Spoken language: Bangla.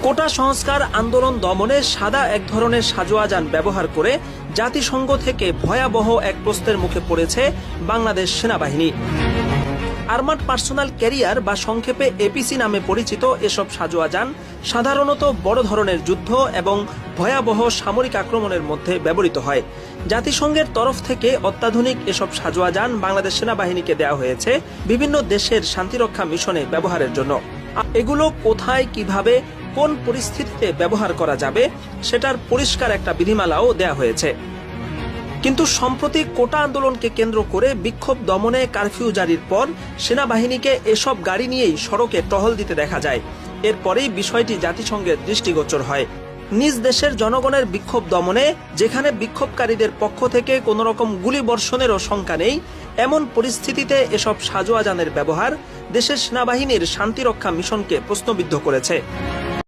কোটা সংস্কার আন্দোলন দমনে সাদা এক ধরনের সাজোয়াজান ব্যবহার করে জাতিসংঘ থেকে ভয়াবহ এক প্রশ্নের মুখে পড়েছে বাংলাদেশ সেনাবাহিনী। আর্মাড পার্সোনাল ক্যারিয়ার বা সংক্ষেপে এপিসি নামে পরিচিত এসব সাজোয়াজান সাধারণত বড় ধরনের যুদ্ধ এবং ভয়াবহ সামরিক আক্রমণের মধ্যে ব্যবহৃত হয়। জাতিসংঘের তরফ থেকে অত্যাধুনিক এসব সাজোয়াজান বাংলাদেশ সেনাবাহিনীকে দেওয়া হয়েছে বিভিন্ন দেশের শান্তিরক্ষা মিশনে ব্যবহারের জন্য। এগুলো কোথায়, কিভাবে, কোন পরিস্থিতিতে ব্যবহার করা যাবে সেটার পরিষ্কার একটা বিধিমালাও দেওয়া হয়েছে। কিন্তু সম্প্রতি কোটা আন্দোলনকে কেন্দ্র করে বিক্ষোভ দমনে কারফিউ জারির পর সেনাবাহিনীকে এসব গাড়ি নিয়েই সড়কে টহল দিতে দেখা যায়। এরপরেই বিষয়টি জাতিসংঘের দৃষ্টিগোচর হয়। নিজ দেশের জনগণের বিক্ষোভ দমনে যেখানে বিক্ষোভকারীদের পক্ষ থেকে কোনো রকম গুলিবর্ষণেরও শঙ্কা নেই, এমন পরিস্থিতিতে এসব সাজোয়াজানের ব্যবহার দেশের সেনাবাহিনীর শান্তিরক্ষা মিশনকে প্রশ্নবিদ্ধ করেছে।